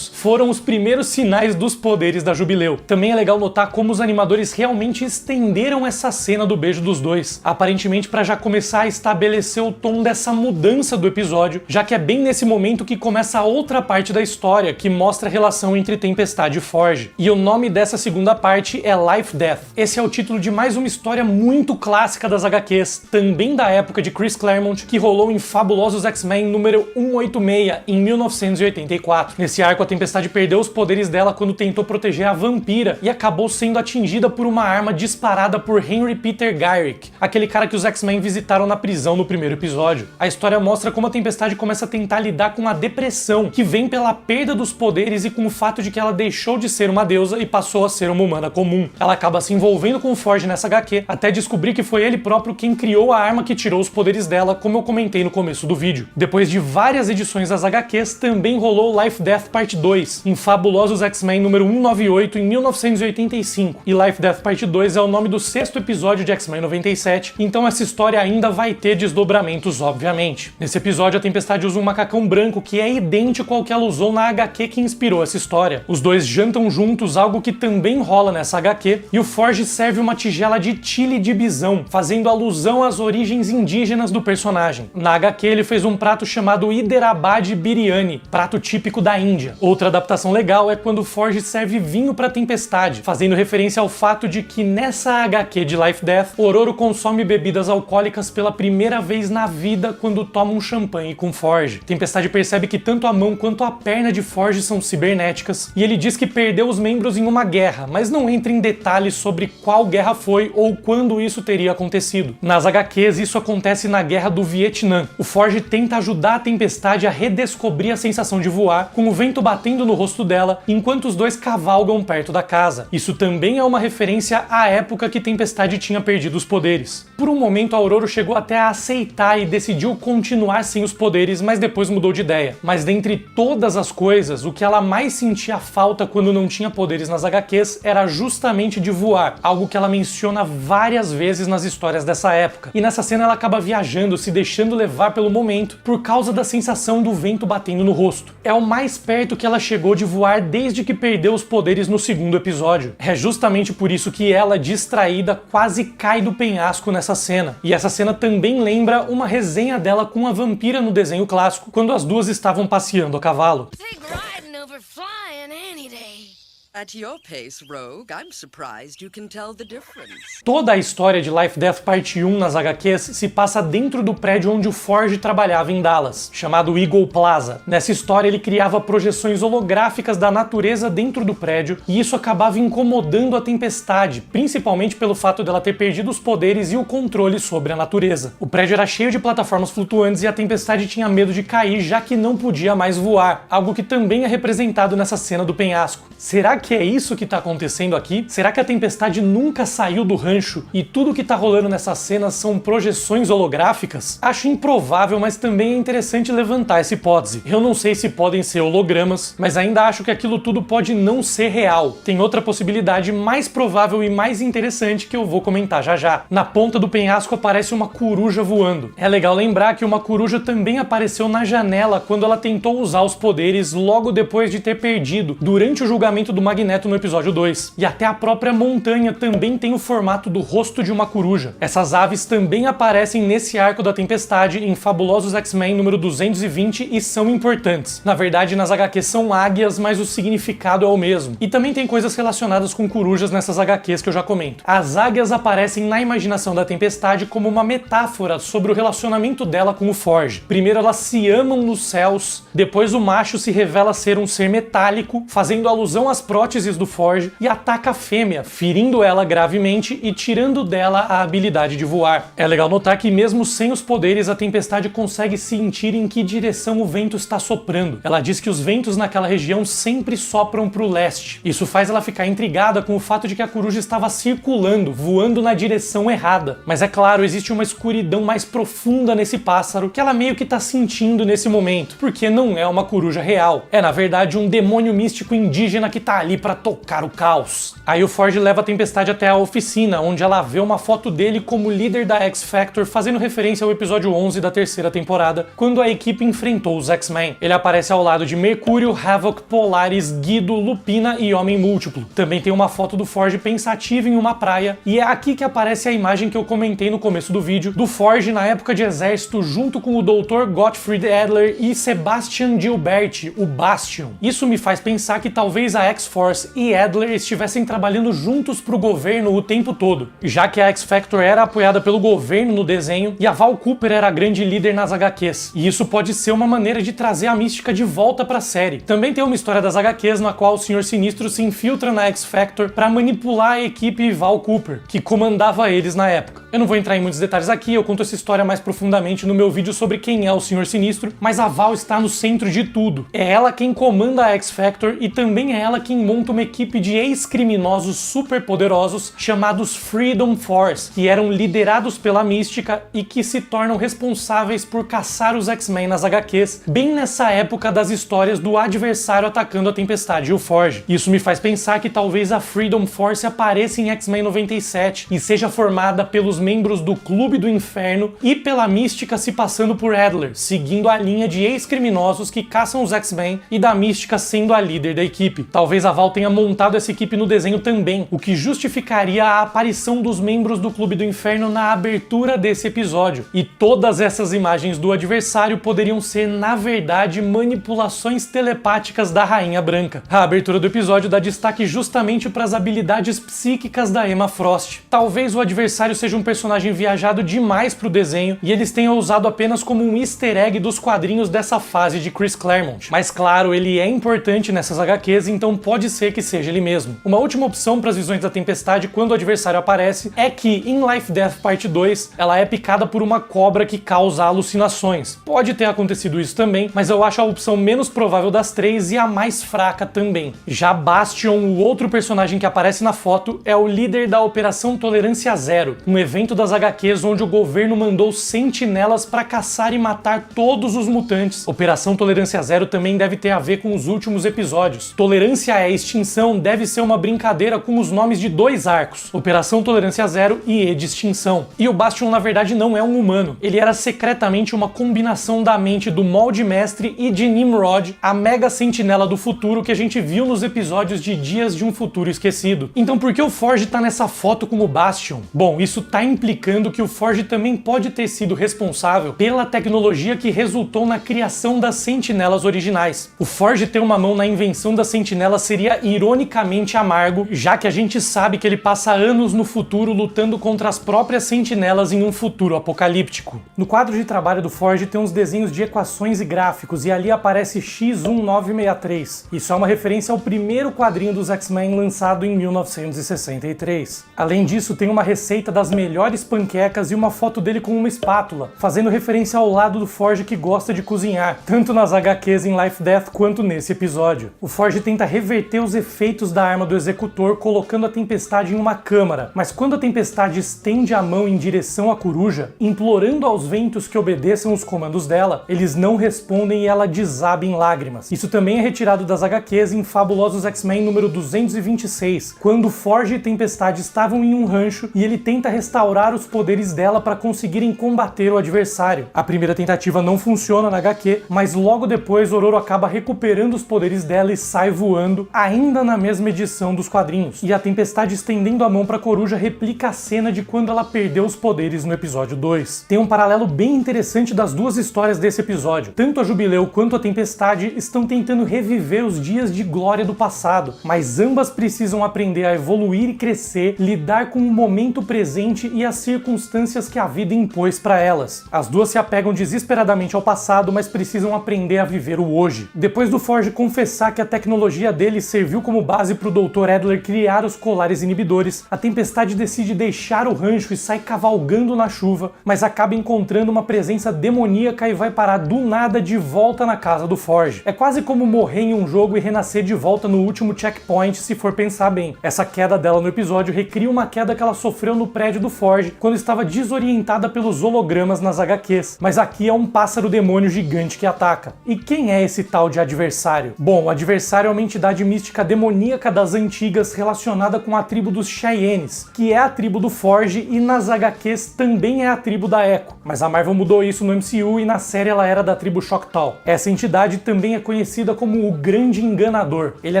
[SPEAKER 1] foram os primeiros sinais dos poderes da Jubileu. Também é legal notar como os animadores realmente estenderam essa cena do beijo dos dois, aparentemente para já começar a estabelecer o tom dessa mudança do episódio, já que é bem nesse momento que começa a outra parte da história, que mostra a relação entre Tempestade e Forge. E o nome dessa segunda parte é Life Death. Esse é o título de mais uma história muito clássica das HQs, também da época de Chris Claremont, que rolou em Fabulosos X-Men número 186, em 1984. Nesse arco, a Tempestade perdeu os poderes dela quando tentou proteger a Vampira e acabou sendo atingida por uma arma disparada por Henry Peter Gyrick, aquele cara que os X-Men visitaram na prisão no primeiro episódio. A história mostra como a Tempestade começa a tentar lidar com a depressão que vem pela perda dos poderes e com o fato de que ela deixou de ser uma deusa e passou a ser uma humana comum. Ela acaba se envolvendo com o Forge nessa HQ, até descobrir que foi ele próprio quem criou a arma que tirou os poderes dela, como eu comentei no começo do vídeo. Depois de várias edições das HQs, também rolou Life Death Parte 2, em Fabulosos X-Men número 198, em 1985. E Life Death Parte 2 é o nome do 6º episódio de X-Men 97, então essa história ainda vai ter desdobramentos, obviamente. Nesse episódio, a Tempestade usa um macacão branco que é idêntico ao que ela usou na HQ que inspirou essa história. Os dois jantam juntos, algo que também rola nessa HQ, e o Forge serve uma tigela de chile de bisão, fazendo alusão às origens indígenas do personagem. Na HQ, ele fez um prato chamado Hyderabad Biryani, prato típico da Índia. Outra adaptação legal é quando o Forge serve vinho pra Tempestade, fazendo referência ao fato de que nessa HQ de Life Death, Ororo consome bebidas alcoólicas pela primeira vez na vida quando toma um champanhe com Forge. Tempestade percebe que tanto a mão quanto a perna de Forge são cibernéticas, e ele diz que perdeu os membros em uma guerra, mas não entra em detalhes sobre qual guerra foi ou quando isso teria acontecido. Nas HQs, isso acontece na Guerra do Vietnã. O Forge tenta ajudar a Tempestade a redescobrir a sensação de voar, com o vento batendo no rosto dela, enquanto os dois cavalgam perto da casa. Isso também é uma referência à época que Tempestade tinha perdido os poderes. Por um momento, a Ororo chegou até a aceitar e decidiu continuar sem os poderes, mas depois mudou de ideia. Mas dentre todas as coisas, o que ela mais sentia falta quando não tinha poderes nas HQs era justamente de voar, algo que ela menciona várias vezes nas histórias dessa época. E nessa cena ela acaba viajando, se deixando levar pelo momento, por causa da sensação do vento batendo no rosto. É o mais perto que ela chegou de voar desde que perdeu os poderes no 2º episódio. É justamente por isso que ela, distraída, quase cai do penhasco nessa cena. E essa cena também lembra uma resenha dela com a Vampira no desenho clássico, quando as duas estavam passeando a cavalo.
[SPEAKER 4] Take riding over flying any day.
[SPEAKER 5] At your pace, Rogue, I'm surprised you can tell the difference.
[SPEAKER 1] Toda a história de Life Death Parte 1 nas HQs se passa dentro do prédio onde o Forge trabalhava em Dallas, chamado Eagle Plaza. Nessa história ele criava projeções holográficas da natureza dentro do prédio, e isso acabava incomodando a Tempestade, principalmente pelo fato dela ter perdido os poderes e o controle sobre a natureza. O prédio era cheio de plataformas flutuantes e a Tempestade tinha medo de cair, já que não podia mais voar, algo que também é representado nessa cena do penhasco. Será que é isso que tá acontecendo aqui? Será que a Tempestade nunca saiu do rancho e tudo que tá rolando nessa cena são projeções holográficas? Acho improvável, mas também é interessante levantar essa hipótese. Eu não sei se podem ser hologramas, mas ainda acho que aquilo tudo pode não ser real. Tem outra possibilidade mais provável e mais interessante que eu vou comentar já já. Na ponta do penhasco aparece uma coruja voando. É legal lembrar que uma coruja também apareceu na janela quando ela tentou usar os poderes logo depois de ter perdido, durante o julgamento do Magneto no episódio 2. E até a própria montanha também tem o formato do rosto de uma coruja. Essas aves também aparecem nesse arco da Tempestade em Fabulosos X-Men número 220 e são importantes. Na verdade, nas HQs são águias, mas o significado é o mesmo. E também tem coisas relacionadas com corujas nessas HQs que eu já comento. As águias aparecem na imaginação da Tempestade como uma metáfora sobre o relacionamento dela com o Forge. Primeiro elas se amam nos céus, depois o macho se revela ser um ser metálico, fazendo alusão às próteses do Forge, e ataca a fêmea, ferindo ela gravemente e tirando dela a habilidade de voar. É legal notar que mesmo sem os poderes, a Tempestade consegue sentir em que direção o vento está soprando. Ela diz que os ventos naquela região sempre sopram para o leste. Isso faz ela ficar intrigada com o fato de que a coruja estava circulando, voando na direção errada. Mas é claro, existe uma escuridão mais profunda nesse pássaro que ela meio que está sentindo nesse momento, porque não é uma coruja real. É, na verdade, um demônio místico indígena que tá ali pra tocar o caos. Aí o Forge leva a Tempestade até a oficina, onde ela vê uma foto dele como líder da X-Factor, fazendo referência ao episódio 11 da 3ª temporada, quando a equipe enfrentou os X-Men. Ele aparece ao lado de Mercúrio, Havoc, Polaris, Guido, Lupina e Homem Múltiplo. Também tem uma foto do Forge pensativo em uma praia, e é aqui que aparece a imagem que eu comentei no começo do vídeo, do Forge na época de exército, junto com o Dr. Gottfried Adler e Sebastian Gilberti, o Bastion. Isso me faz pensar que talvez a X-Force Force e Adler estivessem trabalhando juntos para o governo o tempo todo, já que a X-Factor era apoiada pelo governo no desenho e a Val Cooper era a grande líder nas HQs, e isso pode ser uma maneira de trazer a mística de volta para a série. Também tem uma história das HQs na qual o Sr. Sinistro se infiltra na X-Factor para manipular a equipe Val Cooper, que comandava eles na época. Eu não vou entrar em muitos detalhes aqui, eu conto essa história mais profundamente no meu vídeo sobre quem é o Sr. Sinistro, mas a Val está no centro de tudo. É ela quem comanda a X-Factor e também é ela quem monta uma equipe de ex-criminosos super poderosos chamados Freedom Force, que eram liderados pela Mística e que se tornam responsáveis por caçar os X-Men nas HQs, bem nessa época das histórias do adversário atacando a Tempestade e o Forge. Isso me faz pensar que talvez a Freedom Force apareça em X-Men 97 e seja formada pelos membros do Clube do Inferno e pela Mística se passando por Adler, seguindo a linha de ex-criminosos que caçam os X-Men e da Mística sendo a líder da equipe. Talvez a Val tenha montado essa equipe no desenho também, o que justificaria a aparição dos membros do Clube do Inferno na abertura desse episódio. E todas essas imagens do adversário poderiam ser, na verdade, manipulações telepáticas da Rainha Branca. A abertura do episódio dá destaque justamente para as habilidades psíquicas da Emma Frost. Talvez o adversário seja um personagem viajado demais pro desenho e eles tenham usado apenas como um easter egg dos quadrinhos dessa fase de Chris Claremont. Mas claro, ele é importante nessas HQs, então pode ser que seja ele mesmo. Uma última opção para as visões da Tempestade quando o adversário aparece é que em Life Death Parte 2 ela é picada por uma cobra que causa alucinações. Pode ter acontecido isso também, mas eu acho a opção menos provável das três e a mais fraca também. Já Bastion, o outro personagem que aparece na foto, é o líder da Operação Tolerância Zero, um evento das HQs onde o governo mandou sentinelas para caçar e matar todos os mutantes. Operação Tolerância Zero também deve ter a ver com os últimos episódios. Tolerância é extinção deve ser uma brincadeira com os nomes de dois arcos, Operação Tolerância Zero e E de Extinção. E o Bastion na verdade não é um humano, ele era secretamente uma combinação da mente do Molde Mestre e de Nimrod, a mega sentinela do futuro que a gente viu nos episódios de Dias de um Futuro Esquecido. Então por que o Forge tá nessa foto como Bastion? Bom, isso tá implicando que o Forge também pode ter sido responsável pela tecnologia que resultou na criação das sentinelas originais. O Forge ter uma mão na invenção das sentinelas seria ironicamente amargo, já que a gente sabe que ele passa anos no futuro lutando contra as próprias sentinelas em um futuro apocalíptico. No quadro de trabalho do Forge tem uns desenhos de equações e gráficos e ali aparece X1963. Isso é uma referência ao primeiro quadrinho dos X-Men lançado em 1963. Além disso, tem uma receita das melhores panquecas e uma foto dele com uma espátula, fazendo referência ao lado do Forge que gosta de cozinhar, tanto nas HQs em Life Death quanto nesse episódio. O Forge tenta reverter os efeitos da arma do Executor colocando a Tempestade em uma câmara, mas quando a Tempestade estende a mão em direção à coruja, implorando aos ventos que obedeçam os comandos dela, eles não respondem e ela desaba em lágrimas. Isso também é retirado das HQs em Fabulosos X-Men número 226, quando Forge e Tempestade estavam em um rancho e ele tenta restaurar os poderes dela para conseguirem combater o adversário. A primeira tentativa não funciona na HQ, mas logo depois Ororo acaba recuperando os poderes dela e sai voando, ainda na mesma edição dos quadrinhos. E a Tempestade estendendo a mão para a coruja replica a cena de quando ela perdeu os poderes no episódio 2. Tem um paralelo bem interessante das duas histórias desse episódio. Tanto a Jubileu quanto a Tempestade estão tentando reviver os dias de glória do passado, mas ambas precisam aprender a evoluir e crescer, lidar com o momento presente e as circunstâncias que a vida impôs para elas. As duas se apegam desesperadamente ao passado, mas precisam aprender a viver o hoje. Depois do Forge confessar que a tecnologia dele serviu como base para o Dr. Adler criar os colares inibidores, a Tempestade decide deixar o rancho e sai cavalgando na chuva, mas acaba encontrando uma presença demoníaca e vai parar do nada de volta na casa do Forge. É quase como morrer em um jogo e renascer de volta no último checkpoint, se for pensar bem. Essa queda dela no episódio recria uma queda que ela sofreu no prédio do Forge quando estava desorientada pelos hologramas nas HQs, mas aqui é um pássaro demônio gigante que ataca. E quem é esse tal de adversário? Bom, o adversário é uma entidade mística demoníaca das antigas relacionada com a tribo dos Cheyennes, que é a tribo do Forge e nas HQs também é a tribo da Echo, mas a Marvel mudou isso no MCU e na série ela era da tribo Choctaw. Essa entidade também é conhecida como o Grande Enganador. Ele é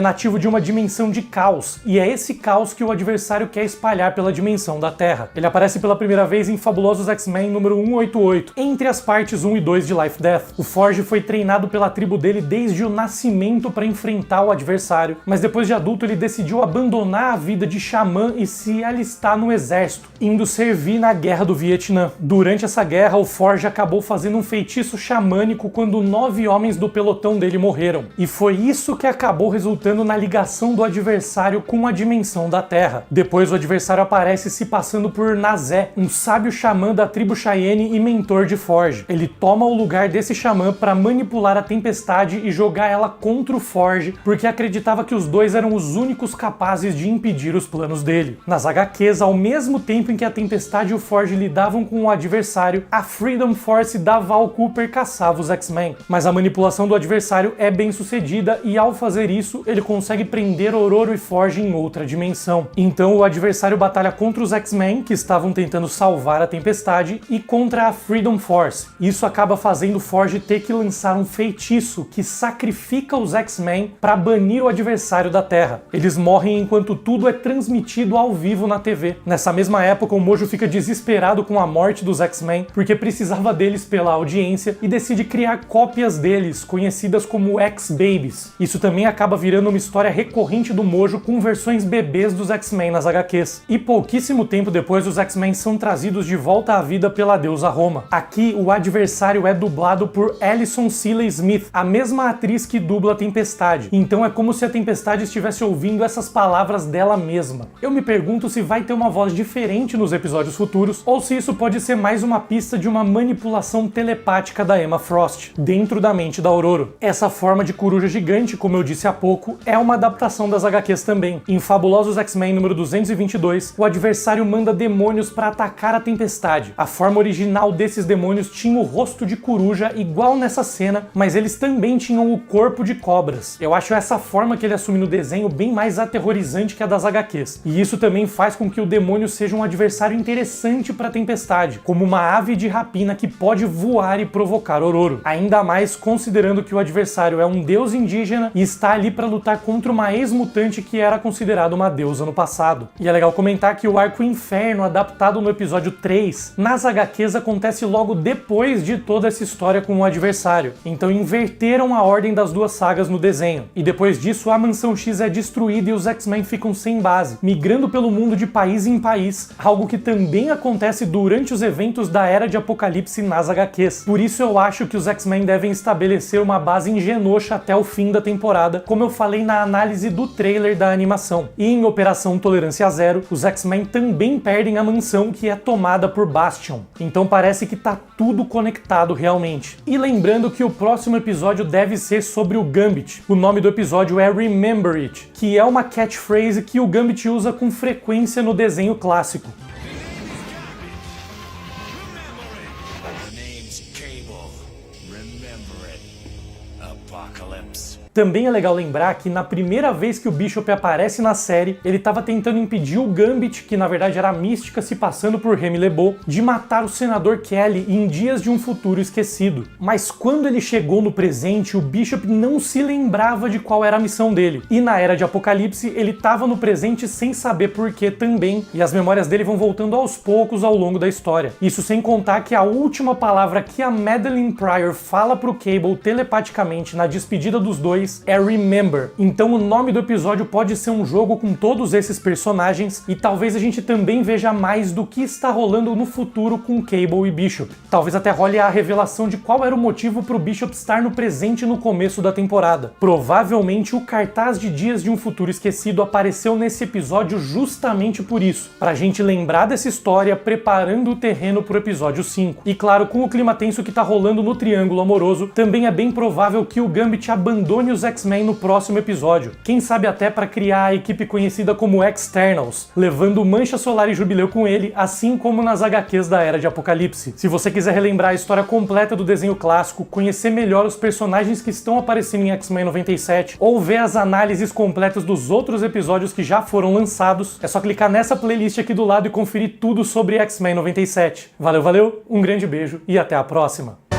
[SPEAKER 1] nativo de uma dimensão de caos, e é esse caos que o adversário quer espalhar pela dimensão da Terra. Ele aparece pela primeira vez em Fabulosos X-Men número 188, entre as partes 1 e 2 de Life Death. O Forge foi treinado pela tribo dele desde o nascimento para enfrentar o adversário, adversário, mas depois de adulto ele decidiu abandonar a vida de xamã e se alistar no exército, indo servir na Guerra do Vietnã. Durante essa guerra, o Forge acabou fazendo um feitiço xamânico quando 9 homens do pelotão dele morreram. E foi isso que acabou resultando na ligação do adversário com a dimensão da Terra. Depois o adversário aparece se passando por Nazé, um sábio xamã da tribo Cheyenne e mentor de Forge. Ele toma o lugar desse xamã para manipular a tempestade e jogar ela contra o Forge, porque acreditava que os dois eram os únicos capazes de impedir os planos dele. Nas HQs, ao mesmo tempo em que a tempestade e o Forge lidavam com o adversário, a Freedom Force da Val Cooper caçava os X-Men. Mas a manipulação do adversário é bem sucedida e ao fazer isso, ele consegue prender Ororo e Forge em outra dimensão. Então o adversário batalha contra os X-Men, que estavam tentando salvar a tempestade, e contra a Freedom Force. Isso acaba fazendo Forge ter que lançar um feitiço que sacrifica os X-Men para banir o adversário da Terra. Eles morrem enquanto tudo é transmitido ao vivo na TV. Nessa mesma época, o Mojo fica desesperado com a morte dos X-Men, porque precisava deles pela audiência, e decide criar cópias deles, conhecidas como X-Babies. Isso também acaba virando uma história recorrente do Mojo com versões bebês dos X-Men nas HQs. E pouquíssimo tempo depois, os X-Men são trazidos de volta à vida pela deusa Roma. Aqui, o adversário é dublado por Alison Seeley Smith, a mesma atriz que dubla a Tempestade. Então é como se a Tempestade estivesse ouvindo essas palavras dela mesma. Eu me pergunto se vai ter uma voz diferente nos episódios futuros, ou se isso pode ser mais uma pista de uma manipulação telepática da Emma Frost, dentro da mente da Ororo. Essa forma de coruja gigante, como eu disse há pouco, é uma adaptação das HQs também. Em Fabulosos X-Men número 222, o adversário manda demônios para atacar a Tempestade. A forma original desses demônios tinha o rosto de coruja igual nessa cena, mas eles também tinham o corpo de cobras. Eu acho essa forma que ele assume no desenho bem mais aterrorizante que a das HQs. E isso também faz com que o demônio seja um adversário interessante para a Tempestade, como uma ave de rapina que pode voar e provocar Ororo. Ainda mais considerando que o adversário é um deus indígena e está ali para lutar contra uma ex-mutante que era considerada uma deusa no passado. E é legal comentar que o arco Inferno, adaptado no episódio 3, nas HQs acontece logo depois de toda essa história com o adversário. Então inverteram a ordem das duas sagas no desenho. E depois disso, a Mansão X é destruída e os X-Men ficam sem base, migrando pelo mundo de país em país, algo que também acontece durante os eventos da Era de Apocalipse nas HQs. Por isso eu acho que os X-Men devem estabelecer uma base em Genosha até o fim da temporada, como eu falei na análise do trailer da animação. E em Operação Tolerância Zero, os X-Men também perdem a mansão que é tomada por Bastion. Então parece que tá tudo conectado realmente. E lembrando que o próximo episódio deve ser sobre o Gambit. O nome do episódio é Remember It, que é uma catchphrase que o Gambit usa com frequência no desenho clássico. Também é legal lembrar que na primeira vez que o Bishop aparece na série, ele estava tentando impedir o Gambit, que na verdade era a Mística se passando por Remy LeBeau, de matar o senador Kelly em Dias de um Futuro Esquecido. Mas quando ele chegou no presente, o Bishop não se lembrava de qual era a missão dele. E na Era de Apocalipse, ele estava no presente sem saber por que também, e as memórias dele vão voltando aos poucos ao longo da história. Isso sem contar que a última palavra que a Madeline Pryor fala pro Cable telepaticamente na despedida dos dois é Remember. Então o nome do episódio pode ser um jogo com todos esses personagens e talvez a gente também veja mais do que está rolando no futuro com Cable e Bishop. Talvez até role a revelação de qual era o motivo pro Bishop estar no presente no começo da temporada. Provavelmente o cartaz de Dias de um Futuro Esquecido apareceu nesse episódio justamente por isso, pra gente lembrar dessa história preparando o terreno pro episódio 5. E claro, com o clima tenso que tá rolando no Triângulo Amoroso, também é bem provável que o Gambit abandone os X-Men no próximo episódio. Quem sabe até para criar a equipe conhecida como Externals, levando Mancha Solar e Jubileu com ele, assim como nas HQs da Era de Apocalipse. Se você quiser relembrar a história completa do desenho clássico, conhecer melhor os personagens que estão aparecendo em X-Men 97, ou ver as análises completas dos outros episódios que já foram lançados, é só clicar nessa playlist aqui do lado e conferir tudo sobre X-Men 97. Valeu, um grande beijo e até a próxima!